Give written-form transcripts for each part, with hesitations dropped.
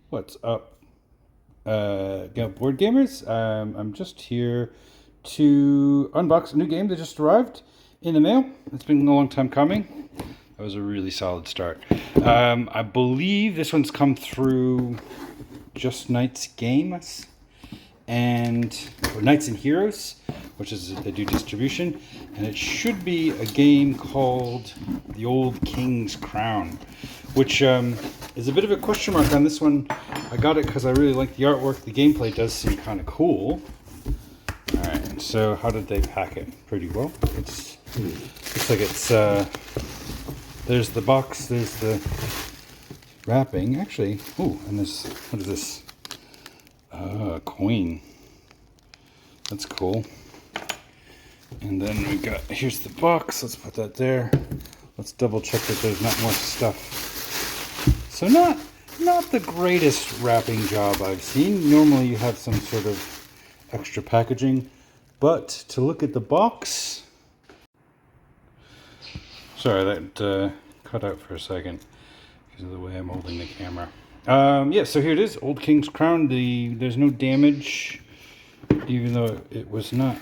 What's up, board gamers? I'm just here to unbox a new game that just arrived in the mail. It's been a long time coming. That was a really solid start. I believe this one's come through Just Knights Games or Knights and Heroes, which is they do distribution, and it should be a game called The Old King's Crown, which is a bit of a question mark on this one. I got it because I really like the artwork. The gameplay does seem kind of cool. All right, so how did they pack it? Pretty well. Looks like it's there's the box, there's the wrapping. Actually, ooh, and this, what is this? Coin. That's cool. And then we got, here's the box. Let's put that there. Let's double check that there's not more stuff. So not the greatest wrapping job I've seen. Normally you have some sort of extra packaging, but to look at the box. Sorry, that cut out for a second because of the way I'm holding the camera. Yeah, so here it is, Old King's Crown. There's no damage, even though it was not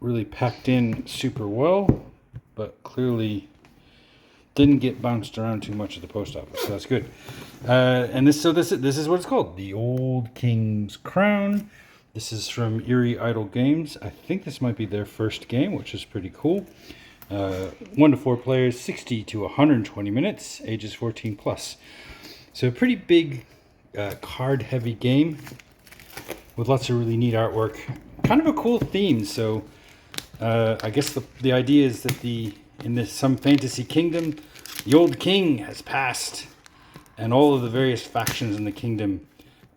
really packed in super well, but clearly didn't get bounced around too much at the post office, so that's good. And this is what it's called, The Old King's Crown. This is from Eerie Idle Games. I think this might be their first game, which is pretty cool. 1 to 4 players, 60 to 120 minutes, ages 14 plus. So a pretty big card-heavy game with lots of really neat artwork. Kind of a cool theme. So I guess the idea is that in this some fantasy kingdom, the old king has passed, and all of the various factions in the kingdom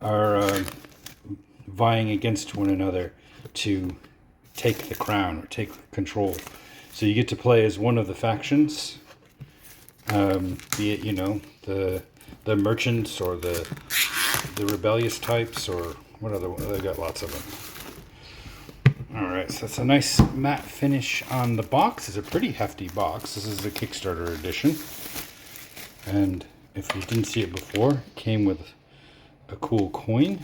are vying against one another to take the crown or take control. So you get to play as one of the factions, be it the merchants or the rebellious types, or what other, they got lots of them. Alright, so that's a nice matte finish on the box. It's a pretty hefty box. This is the Kickstarter edition. And if you didn't see it before, it came with a cool coin.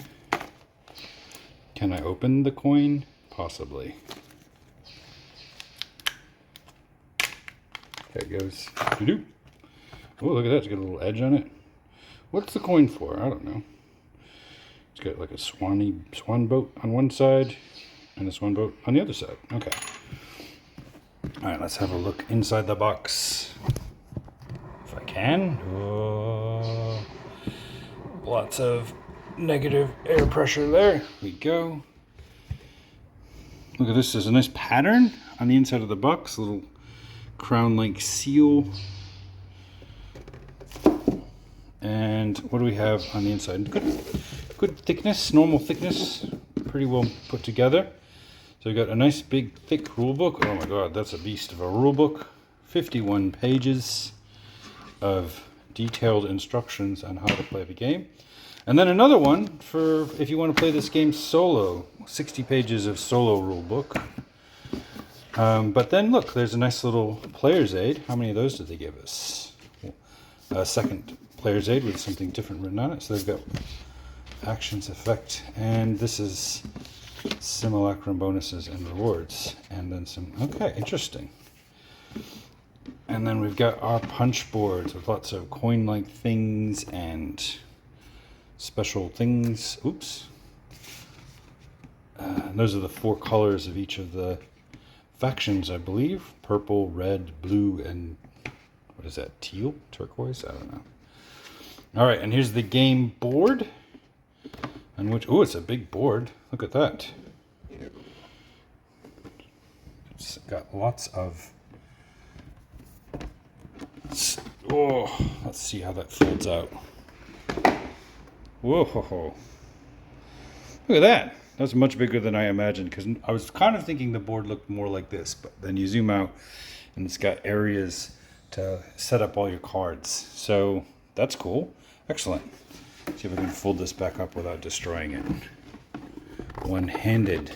Can I open the coin? Possibly. There it goes. Oh, look at that. It's got a little edge on it. What's the coin for? I don't know. It's got like a swan boat on one side and a swan boat on the other side. Okay. All right, let's have a look inside the box. If I can. Oh, lots of negative air pressure there. Here we go. Look at this. There's a nice pattern on the inside of the box. A little crown-like seal. And what do we have on the inside? Good thickness, normal thickness, pretty well put together. So we got a nice big thick rule book. Oh my god, that's a beast of a rule book. 51 pages of detailed instructions on how to play the game. And then another one for if you want to play this game solo. 60 pages of solo rule book. But then look, there's a nice little player's aid. How many of those did they give us? A second player's aid with something different written on it. So they've got actions, effect, and this is simulacrum bonuses and rewards. And then some, okay, interesting. And then we've got our punch boards with lots of coin-like things and special things. Oops. Those are the 4 colors of each of the factions, I believe. Purple, red, blue, and what is that? Teal? Turquoise? I don't know. All right, and here's the game board. On which, oh, it's a big board. Look at that. It's got lots of. Oh, let's see how that folds out. Whoa! Look at that. That's much bigger than I imagined, because I was kind of thinking the board looked more like this, but then you zoom out and it's got areas to set up all your cards. So that's cool. Excellent. See if I can fold this back up without destroying it. One-handed.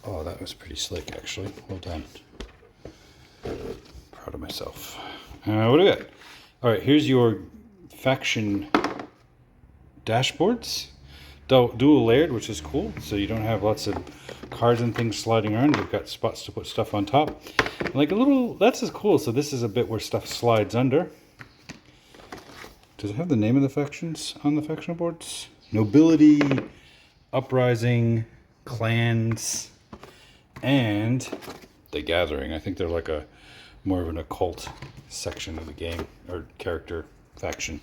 Oh, that was pretty slick, actually. Well done. Proud of myself. What do we got? All right, here's your faction dashboards, dual layered, which is cool. So you don't have lots of cards and things sliding around. You've got spots to put stuff on top. Like a little, that's as cool. So this is a bit where stuff slides under. Does it have the name of the factions on the faction boards? Nobility, Uprising, Clans, and the Gathering. I think they're like a more of an occult section of the game, or character faction.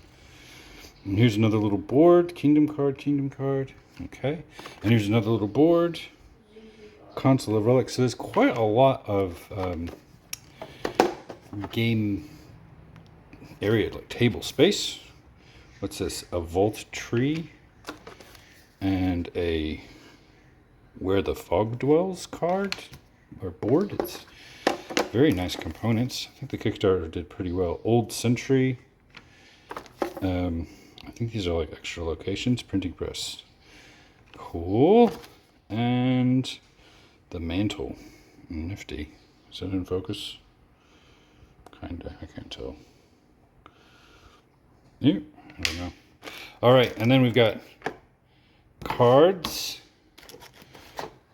And here's another little board, kingdom card. Okay. And here's another little board, console of relics. So there's quite a lot of game area, like table space. What's this? A Vault Tree and a Where the Fog Dwells card or board. It's very nice components. I think the Kickstarter did pretty well. Old Century. I think these are like extra locations. Printing press. Cool. And the mantle. Nifty. Is that in focus? Kinda. I can't tell. Yep. I don't know. All right, and then we've got cards.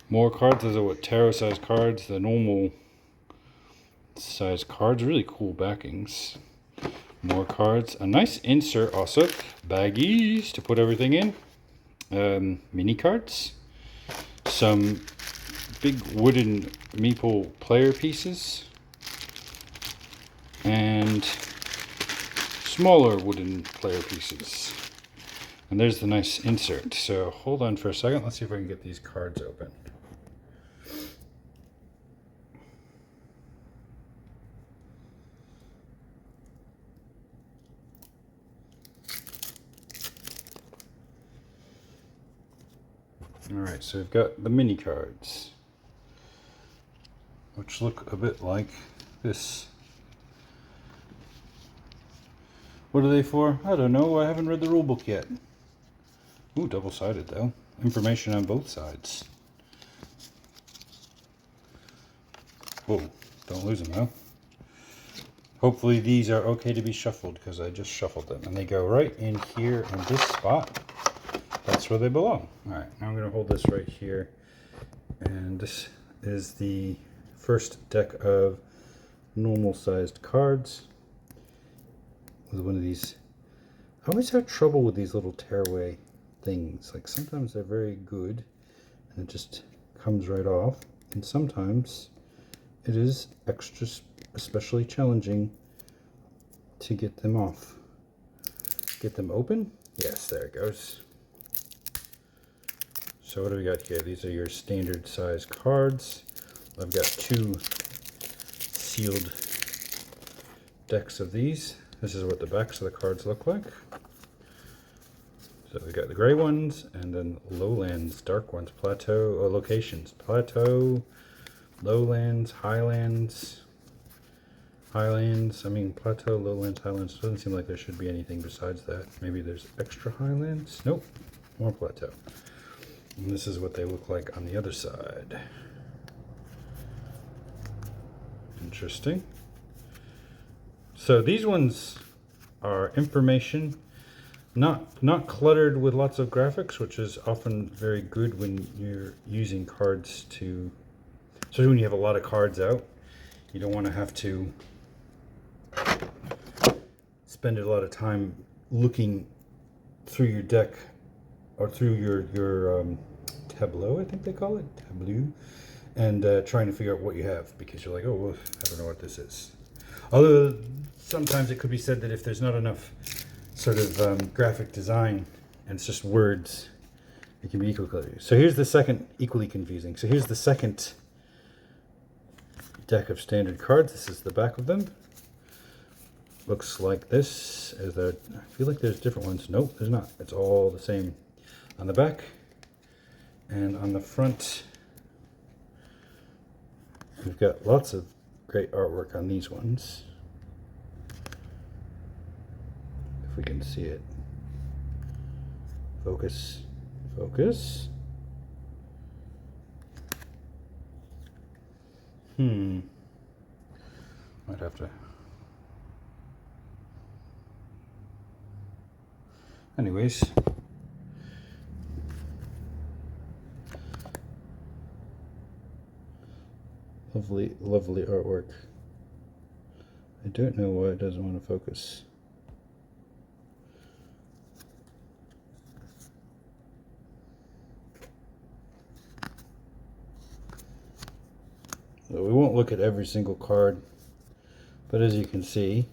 More cards. Those are what tarot size cards. The normal size cards. Really cool backings. More cards. A nice insert also. Baggies to put everything in. Mini cards. Some big wooden meeple player pieces. And smaller wooden player pieces. And there's the nice insert. So hold on for a second. Let's see if I can get these cards open. All right, so we've got the mini cards, which look a bit like this. What are they for? I don't know. I haven't read the rule book yet. Ooh, double-sided though. Information on both sides. Whoa, don't lose them though. Hopefully these are okay to be shuffled because I just shuffled them. And they go right in here in this spot. That's where they belong. All right, now I'm going to hold this right here. And this is the first deck of normal-sized cards. With one of these. I always have trouble with these little tearaway things. Like sometimes they're very good and it just comes right off. And sometimes it is especially challenging to get them off. Get them open? Yes, there it goes. So what do we got here? These are your standard size cards. I've got 2 sealed decks of these. This is what the backs of the cards look like. So we got the gray ones and then lowlands, dark ones, plateau, locations. Plateau, lowlands, highlands, I mean plateau, lowlands, highlands. Doesn't seem like there should be anything besides that. Maybe there's extra highlands. Nope, more plateau. And this is what they look like on the other side. Interesting. So these ones are information, not cluttered with lots of graphics, which is often very good when you're using cards to, especially when you have a lot of cards out. You don't want to have to spend a lot of time looking through your deck or through your tableau, I think they call it, tableau, and trying to figure out what you have, because you're like, oh, well, I don't know what this is. Although sometimes it could be said that if there's not enough sort of graphic design and it's just words, it can be equally confusing. So here's the second, equally confusing. So here's the second deck of standard cards. This is the back of them. Looks like this. I feel like there's different ones. Nope, there's not. It's all the same on the back. And on the front, we've got lots of great artwork on these ones. If we can see it. Focus. Focus. Might have to. Anyways, Lovely, lovely artwork. I don't know why it doesn't want to focus. So we won't look at every single card, but as you can see,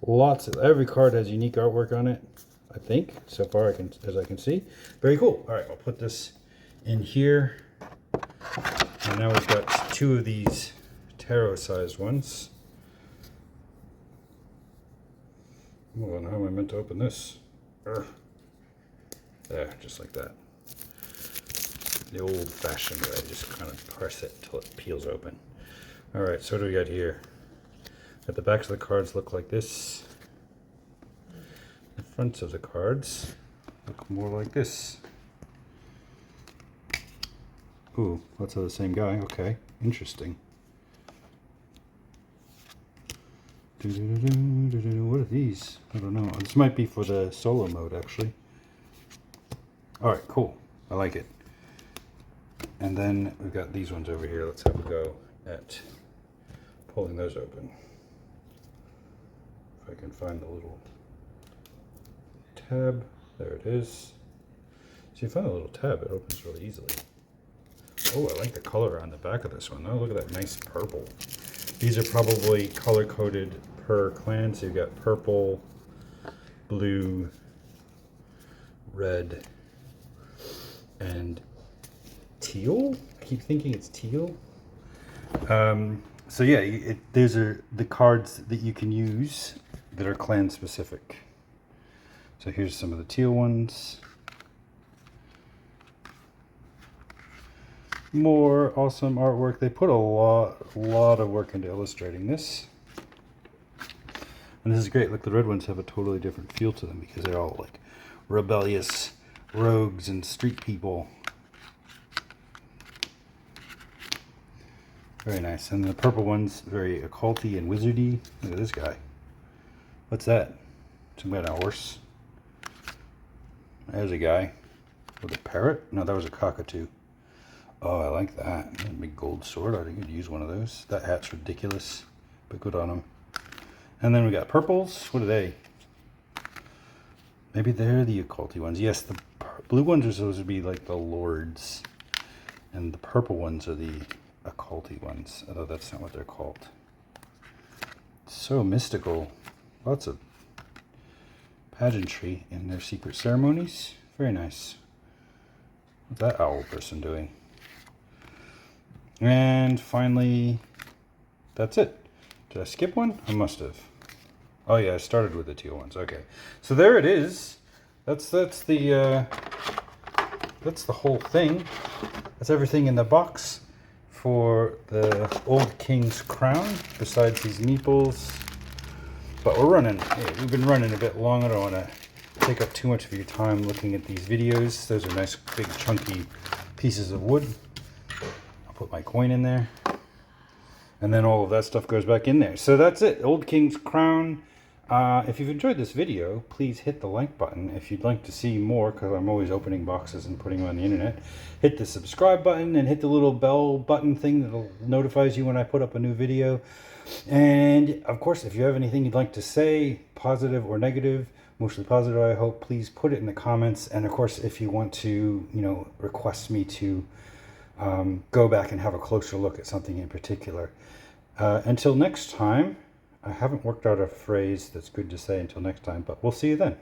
every card has unique artwork on it. I think so far as I can see. Very cool. All right, I'll put this in here, and now we've got two of these tarot-sized ones. Hold on, how am I meant to open this? There, just like that. The old-fashioned way, just kind of press it until it peels open. All right, so what do we got here? At the backs of the cards look like this. The fronts of the cards look more like this. Ooh, that's the same guy. Okay, interesting. What are these? I don't know. This might be for the solo mode, actually. All right, cool. I like it. And then we've got these ones over here. Let's have a go at pulling those open. If I can find the little tab. There it is. So you find a little tab, it opens really easily. Oh, I like the color on the back of this one. Oh, look at that nice purple. These are probably color-coded per clan. So you've got purple, blue, red, and teal. I keep thinking it's teal. So yeah, these are the cards that you can use that are clan specific. So here's some of the teal ones. More awesome artwork. They put a lot of work into illustrating this. And this is great. Look, the red ones have a totally different feel to them because they're all like rebellious rogues and street people. Very nice. And the purple one's very occulty and wizardy. Look at this guy. What's that? Some kind of horse. There's a guy with a parrot. No, that was a cockatoo. Oh, I like that. A big gold sword. I think I'd use one of those. That hat's ridiculous, but good on him. And then we got purples. What are they? Maybe they're the occulty ones. Yes, the blue ones are supposed to be like the lords, and the purple ones are the occulty ones, although that's not what they're called. So mystical. Lots of pageantry in their secret ceremonies. Very nice. What's that owl person doing? And finally, that's it. Did I skip one? I must have. Oh yeah, I started with the teal ones. Okay, so there it is. That's the whole thing. That's everything in the box for the Old King's Crown. Besides these meeples, but we've been running a bit long. I don't want to take up too much of your time looking at these videos. Those are nice, big, chunky pieces of wood. Put my coin in there, and then all of that stuff goes back in there. So that's it, Old King's Crown. If you've enjoyed this video, please hit the like button. If you'd like to see more, because I'm always opening boxes and putting them on the internet, hit the subscribe button and hit the little bell button thing that notifies you when I put up a new video. And of course, if you have anything you'd like to say, positive or negative, mostly positive I hope, please put it in the comments. And of course, if you want to request me to go back and have a closer look at something in particular. Until next time, I haven't worked out a phrase that's good to say until next time, but we'll see you then.